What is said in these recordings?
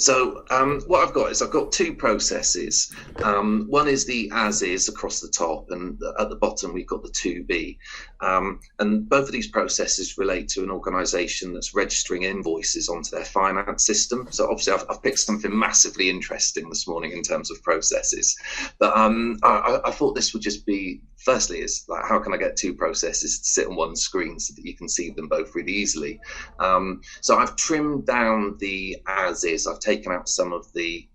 So what I've got is I've got two processes. One is the as is across the top, and at the bottom we've got the to be. And both of these processes relate to an organisation that's registering invoices onto their finance system. So obviously I've picked something massively interesting this morning in terms of processes. But I thought this would just be, firstly, is like, how can I get two processes to sit on one screen so that you can see them both really easily? So I've trimmed down the as is. I've taken out some of the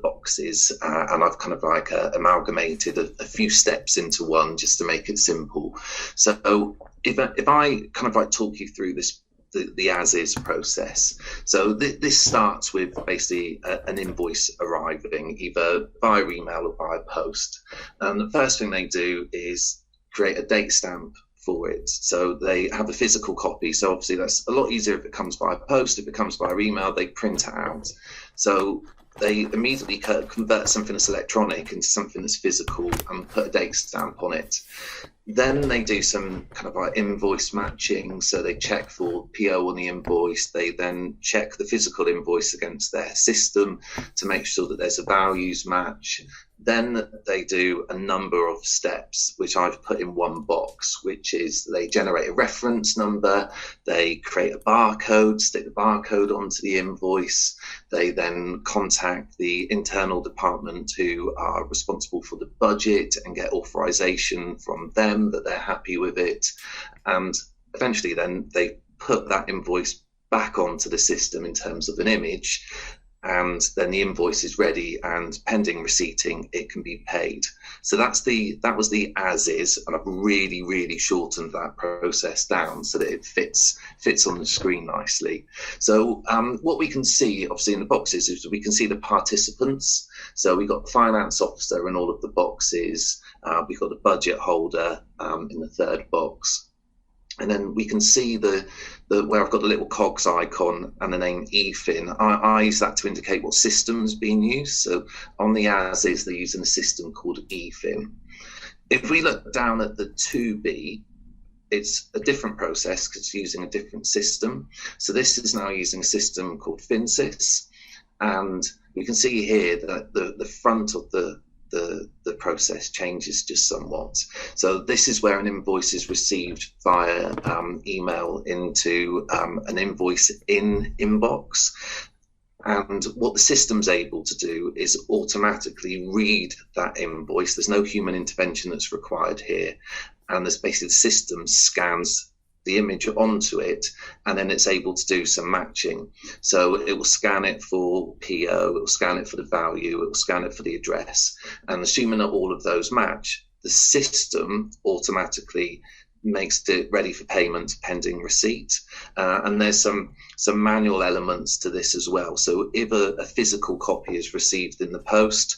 boxes and I've kind of like amalgamated a few steps into one just to make it simple. So if I kind of like talk you through the as is process. So this starts with basically an invoice arriving either via email or via post. And the first thing they do is create a date stamp for it. So they have a physical copy. So obviously that's a lot easier if it comes by post. If it comes by email, they print it out. So they immediately convert something that's electronic into something that's physical and put a date stamp on it. Then they do some kind of like invoice matching. So they check for PO on the invoice. They then check the physical invoice against their system to make sure that there's a values match. Then they do a number of steps, which I've put in one box, which is they generate a reference number, they create a barcode, stick the barcode onto the invoice. They then contact the internal department who are responsible for the budget and get authorization from them that they're happy with it. And eventually then they put that invoice back onto the system in terms of an image. And then the invoice is ready, and pending receipting, it can be paid. So that was the as is, and I've really shortened that process down so that it fits on the screen nicely. So what we can see, obviously, in the boxes is we can see the participants. So we've got the finance officer in all of the boxes. We've got the budget holder in the third box. And then we can see the where I've got the little cogs icon and the name EFIN. I use that to indicate what system's being used. So on the as is, they're using a system called EFIN. If we look down at the to be, it's a different process because it's using a different system. So this is now using a system called FinSys. And you can see here that the front of the process changes just somewhat. So this is where an invoice is received via email into an invoice in inbox. And what the system's able to do is automatically read that invoice. There's no human intervention that's required here. And there's basically the system scans the image onto it, and then it's able to do some matching. So it will scan it for PO, it will scan it for the value, it will scan it for the address. And assuming that all of those match, the system automatically makes it ready for payment pending receipt. And there's some manual elements to this as well. So if a physical copy is received in the post,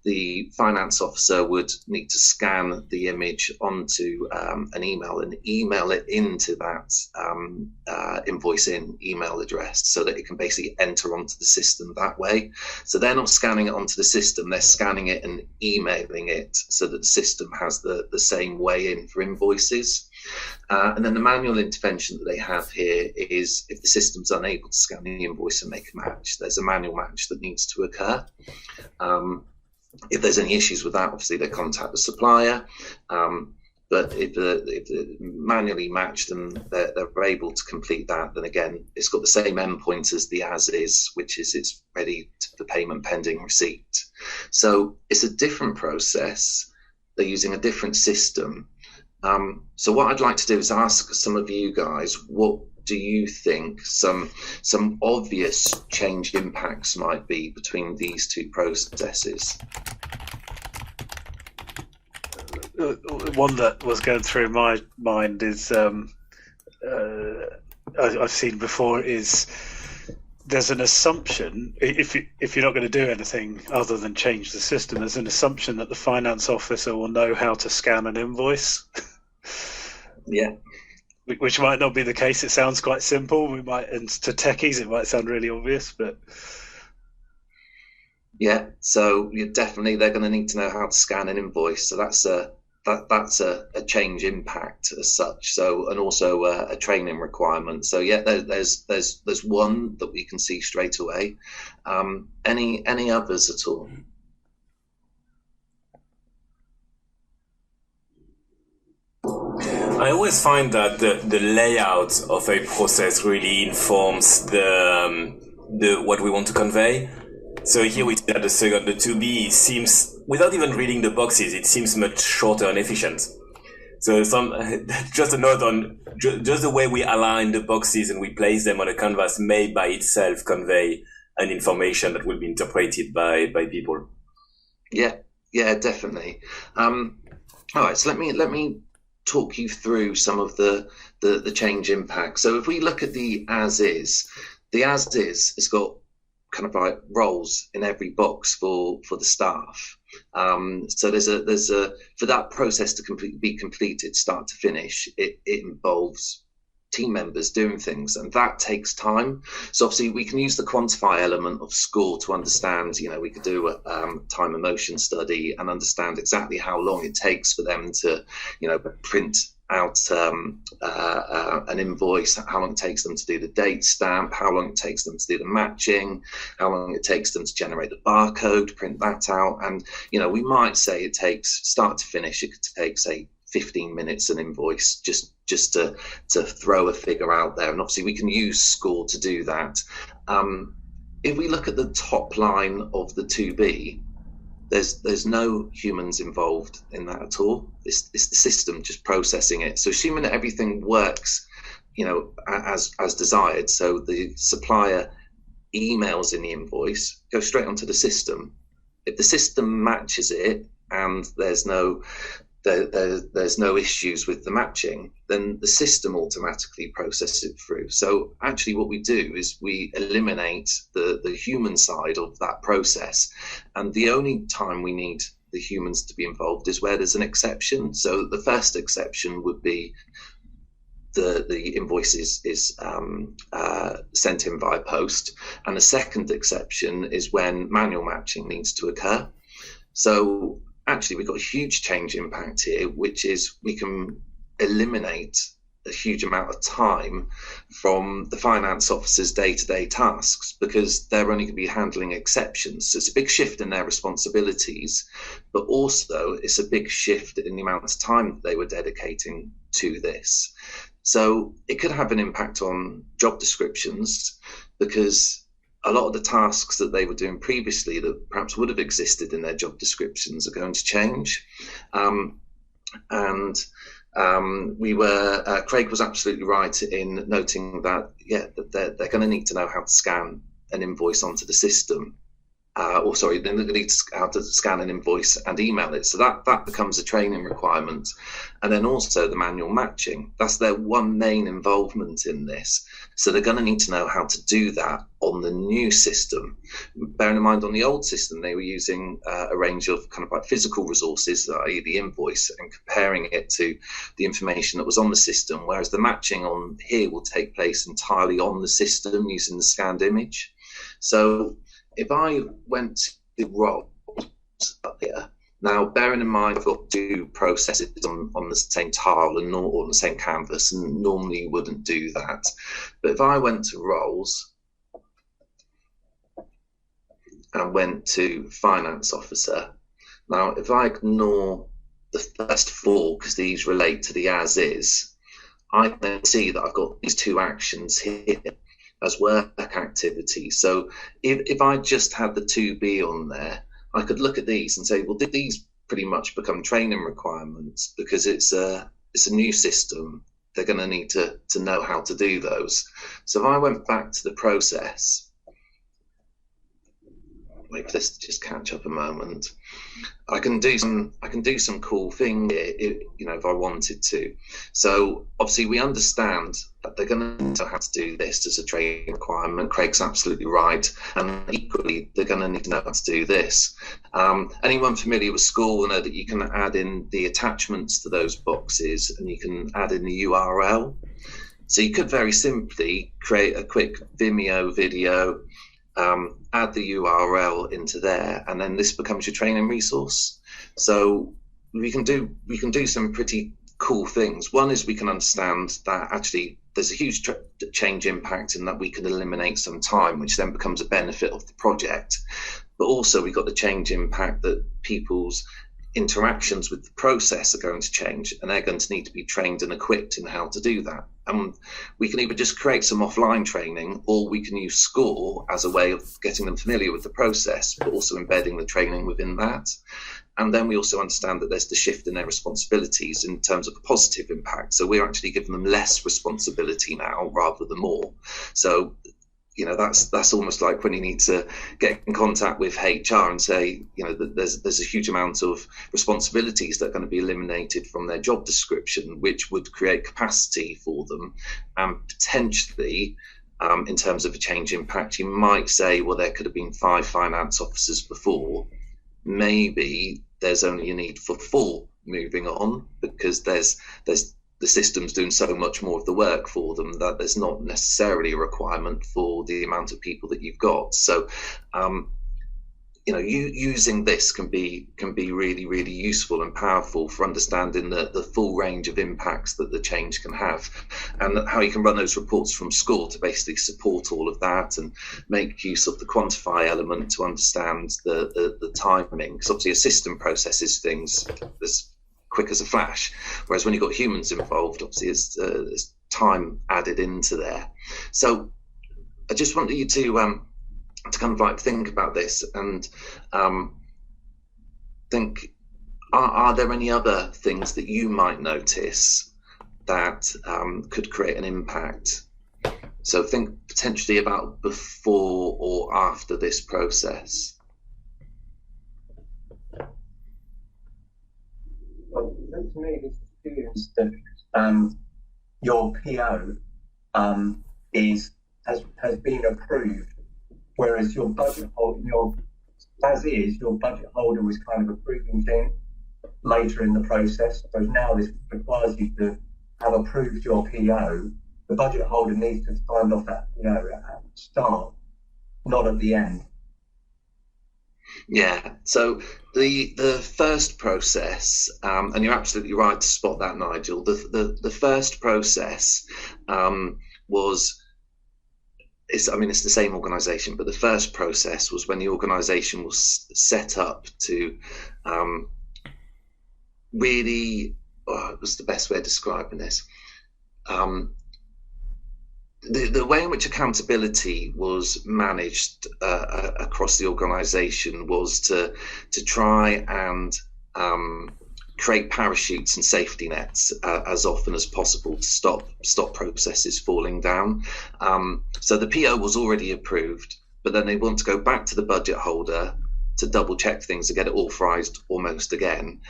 the finance officer would need to scan the image onto an email and email it into that invoice in email address so that it can basically enter onto the system that way. So they're not scanning it onto the system, they're scanning it and emailing it so that the system has the same way in for invoices. And then the manual intervention that they have here is if the system's unable to scan the invoice and make a match, there's a manual match that needs to occur. If there's any issues with that, obviously they contact the supplier. But if they're manually matched and they're able to complete that, then again, it's got the same endpoint as the as is, which is it's ready for payment pending receipt. So it's a different process. They're using a different system. So what I'd like to do is ask some of you guys, what do you think some obvious change impacts might be between these two processes? One that was going through my mind is I've seen before is there's an assumption if you're not going to do anything other than change the system, there's an assumption that the finance officer will know how to scan an invoice. Yeah. Which might not be the case. It sounds quite simple. And to techies, it might sound really obvious, but yeah. So they're going to need to know how to scan an invoice. So that's that's a change impact as such. So, and also a training requirement. So yeah, there's one that we can see straight away. Any others at all? I always find that the layout of a process really informs the what we want to convey. So here we see that the 2B seems, without even reading the boxes, it seems much shorter and efficient. So just a note on just the way we align the boxes and we place them on a canvas may by itself convey an information that will be interpreted by people. Yeah, definitely. All right, so let me talk you through some of the change impact. So if we look at the as is has got kind of like roles in every box for the staff. So there's a for that process to be completed start to finish, it involves team members doing things, and that takes time. So obviously we can use the quantify element of Skore to understand, we could do a time and motion study and understand exactly how long it takes for them to, print out an invoice, how long it takes them to do the date stamp, how long it takes them to do the matching, how long it takes them to generate the barcode, print that out. And, we might say it takes start to finish, it could take, say, 15 minutes an invoice, just to throw a figure out there. And obviously we can use Skore to do that. If we look at the top line of the 2B, there's no humans involved in that at all. It's the system just processing it. So assuming that everything works, as desired, so the supplier emails in the invoice, goes straight onto the system. If the system matches it and there's no issues with the matching, then the system automatically processes it through. So actually what we do is we eliminate the human side of that process. And the only time we need the humans to be involved is where there's an exception. So the first exception would be the invoice is sent in via post. And the second exception is when manual matching needs to occur. So actually, we've got a huge change impact here, which is we can eliminate a huge amount of time from the finance officer's day-to-day tasks, because they're only going to be handling exceptions. So it's a big shift in their responsibilities, but also it's a big shift in the amount of time that they were dedicating to this. So it could have an impact on job descriptions, because a lot of the tasks that they were doing previously that perhaps would have existed in their job descriptions are going to change. Craig was absolutely right in noting that, that they're going to need to know how to scan an invoice onto the system. They're going to need how to scan an invoice and email it. So that becomes a training requirement. And then also the manual matching. That's their one main involvement in this. So they're going to need to know how to do that on the new system. Bearing in mind, on the old system, they were using a range of kind of like physical resources, i.e. the invoice, and comparing it to the information that was on the system, whereas the matching on here will take place entirely on the system using the scanned image. So if I went to roles up here, now bearing in mind I've got two processes on the same tile and or on the same canvas, and normally you wouldn't do that. But if I went to roles and went to finance officer, now if I ignore the first four because these relate to the as is, I can see that I've got these two actions here as work activities. So if I just had the 2B on there, I could look at these and say, well, did these pretty much become training requirements? Because it's a new system, they're going to need to know how to do those. So if I went back to the process, wait for this to just catch up a moment, I can do some cool thing here, if I wanted to. So obviously we understand that they're going to know how to do this as a training requirement. Craig's absolutely right, and equally they're going to need to know how to do this. Anyone familiar with Skore will know that you can add in the attachments to those boxes, and you can add in the URL. So you could very simply create a quick Vimeo video, add the URL into there, and then this becomes your training resource. So we can do some pretty cool things. One is we can understand that actually there's a huge change impact in that we can eliminate some time, which then becomes a benefit of the project. But also we've got the change impact that people's interactions with the process are going to change, and they're going to need to be trained and equipped in how to do that. And we can either just create some offline training, or we can use Skore as a way of getting them familiar with the process, but also embedding the training within that. And then we also understand that there's the shift in their responsibilities in terms of a positive impact. So we're actually giving them less responsibility now rather than more. So, you know, that's almost like when you need to get in contact with HR and say, you know, that there's a huge amount of responsibilities that are going to be eliminated from their job description, which would create capacity for them. And potentially, in terms of a change impact, you might say, well, there could have been 5 finance officers before. Maybe there's only a need for 4 moving on, because there's the system's doing so much more of the work for them that there's not necessarily a requirement for the amount of people that you've got. So, you know, using this can be really, really useful and powerful for understanding the full range of impacts that the change can have, and how you can run those reports from Skore to basically support all of that and make use of the quantify element to understand the timing. Because obviously a system processes things as quick as a flash, whereas when you've got humans involved, obviously there's time added into there. So I just want you to kind of like think about this and think, are there any other things that you might notice that could create an impact? So think potentially about before or after this process. Well, to me, this experience that your PO has been approved, whereas your budget holder, your budget holder was kind of approving things later in the process. So now this requires you to have approved your PO. The budget holder needs to have signed off that PO at the start, not at the end. Yeah, so the first process, and you're absolutely right to spot that, Nigel. The first process was, it's the same organisation, but the first process was when the organisation was set up to really, what's the best way of describing this? The way in which accountability was managed across the organisation was to try and create parachutes and safety nets as often as possible to stop processes falling down. So the PO was already approved, but then they want to go back to the budget holder to double check things and get it authorised almost again.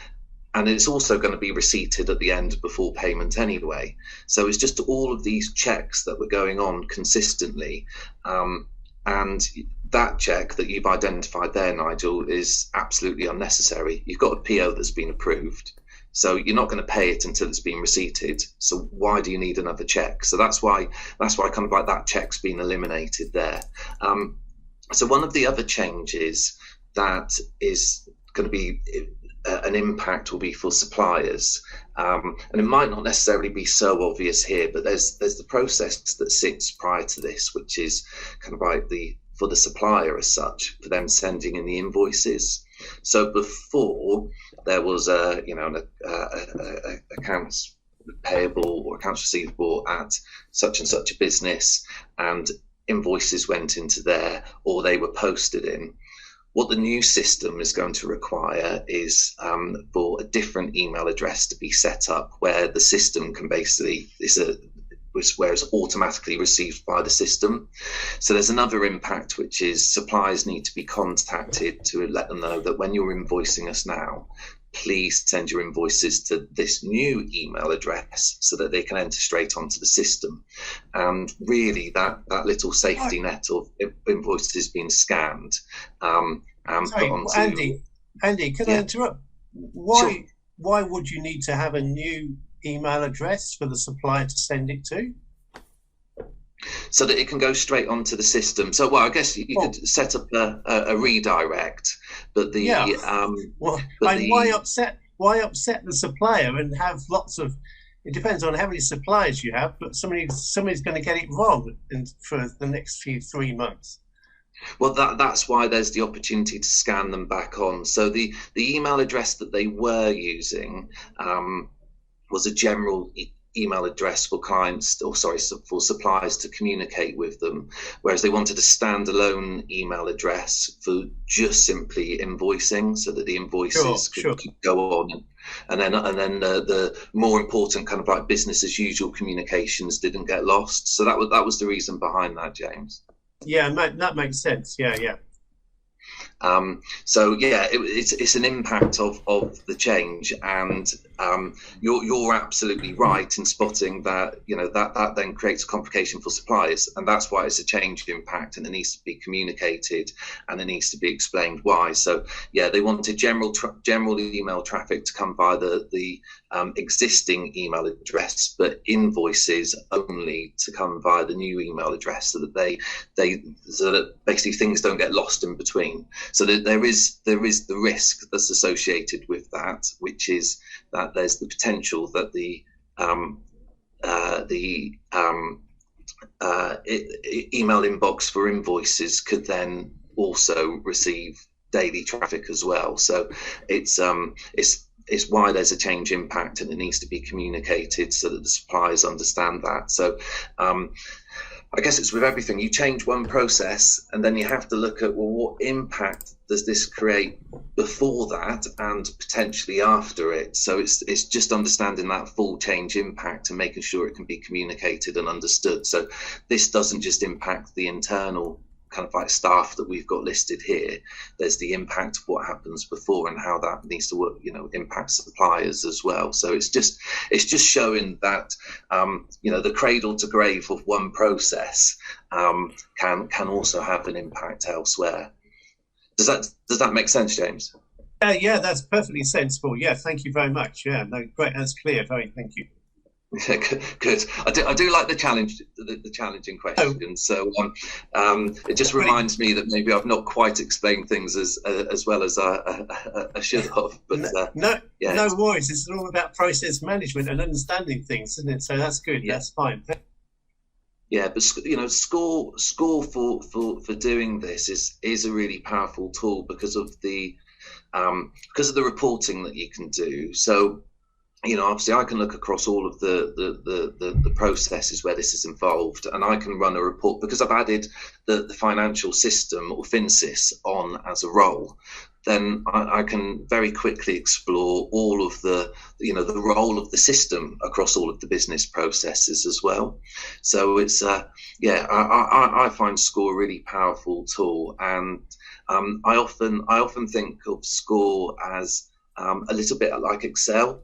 And it's also going to be receipted at the end before payment anyway. So it's just all of these checks that were going on consistently. And that check that you've identified there, Nigel, is absolutely unnecessary. You've got a PO that's been approved, so you're not going to pay it until it's been receipted. So why do you need another check? So that's why kind of like that check's been eliminated there. So one of the other changes that is going to be an impact will be for suppliers, and it might not necessarily be so obvious here, but there's the process that sits prior to this, which is kind of like for the supplier as such, for them sending in the invoices. So before there was an accounts payable or accounts receivable at such and such a business, and invoices went into there or they were posted in. What the new system is going to require is for a different email address to be set up, where the system can basically where it's automatically received by the system. So there's another impact, which is suppliers need to be contacted to let them know that when you're invoicing us now, please send your invoices to this new email address so that they can enter straight onto the system. And really that little safety net of invoices being scanned and Sorry, put onto... Andy, can I interrupt? Why would you need to have a new email address for the supplier to send it to? So that it can go straight onto the system. So, well, I guess you could set up a redirect, but why why upset the supplier and have lots of? It depends on how many suppliers you have, but somebody's going to get it wrong for the next 3 months. Well, that's why there's the opportunity to scan them back on. So the email address that they were using was a general email address for clients, or sorry, for suppliers to communicate with them, whereas they wanted a standalone email address for just simply invoicing, so that the invoices could go on. And then the more important kind of like business as usual communications didn't get lost. So that was the reason behind that, James. Yeah, that makes sense. Yeah. So yeah, it's an impact of the change, and you're absolutely right in spotting that. That then creates a complication for suppliers, and that's why it's a change impact, and it needs to be communicated, and it needs to be explained why. So yeah, they wanted general email traffic to come via the existing email address, but invoices only to come via the new email address, so that so that basically things don't get lost in between. So that there is the risk that's associated with that, which is that there's the potential that the email inbox for invoices could then also receive daily traffic as well. So it's why there's a change impact, and it needs to be communicated so that the suppliers understand that. So I guess it's with everything. You change one process, and then you have to look at, well, what impact does this create before that and potentially after it? So it's just understanding that full change impact and making sure it can be communicated and understood. So this doesn't just impact the internal kind of like staff that we've got listed here. There's the impact of what happens before and how that needs to work, impact suppliers as well. So it's just showing that the cradle to grave of one process can also have an impact elsewhere. Does that make sense, James? Yeah, that's perfectly sensible. Yeah, thank you very much. Yeah, no, great, that's clear. Thank you. Yeah, good. I do like the challenge, the challenging questions. So it just reminds me that maybe I've not quite explained things as well as I should have. But no worries. It's all about process management and understanding things, isn't it? So that's good. Yeah. That's fine. Yeah, but Skore for doing this is a really powerful tool because of the reporting that you can do. So obviously I can look across all of the processes where this is involved, and I can run a report because I've added the financial system or FinSys on as a role. Then I can very quickly explore all of the role of the system across all of the business processes as well. So it's I find Skore a really powerful tool, and I often think of Skore as a little bit like Excel.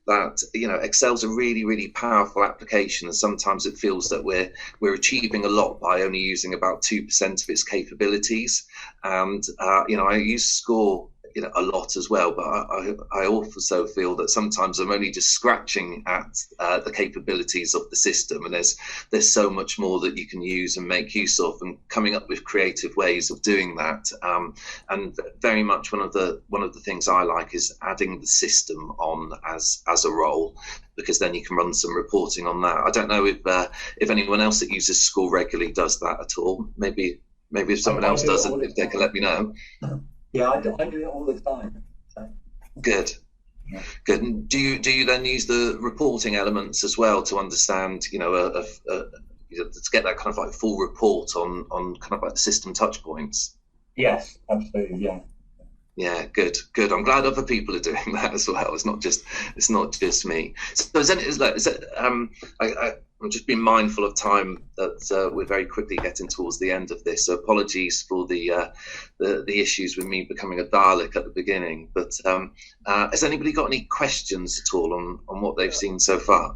That Excel's a really, really powerful application, and sometimes it feels that we're achieving a lot by only using about 2% of its capabilities. And I use Skore a lot as well, but I also feel that sometimes I'm only just scratching at the capabilities of the system, and there's so much more that you can use and make use of, and coming up with creative ways of doing that. And very much one of the things I like is adding the system on as a role, because then you can run some reporting on that. I don't know if anyone else that uses Skore regularly does that at all. Maybe if someone else does it, if they can let me know. Yeah, I do it all the time. So. Good. Yeah. Good. And do you then use the reporting elements as well to understand, to get that kind of like full report on kind of like the system touch points? Yes, absolutely. Yeah. Yeah, good. I'm glad other people are doing that as well. It's not just me. So I'm just being mindful of time that we're very quickly getting towards the end of this. So apologies for the issues with me becoming a Dalek at the beginning. But has anybody got any questions at all on what they've seen so far?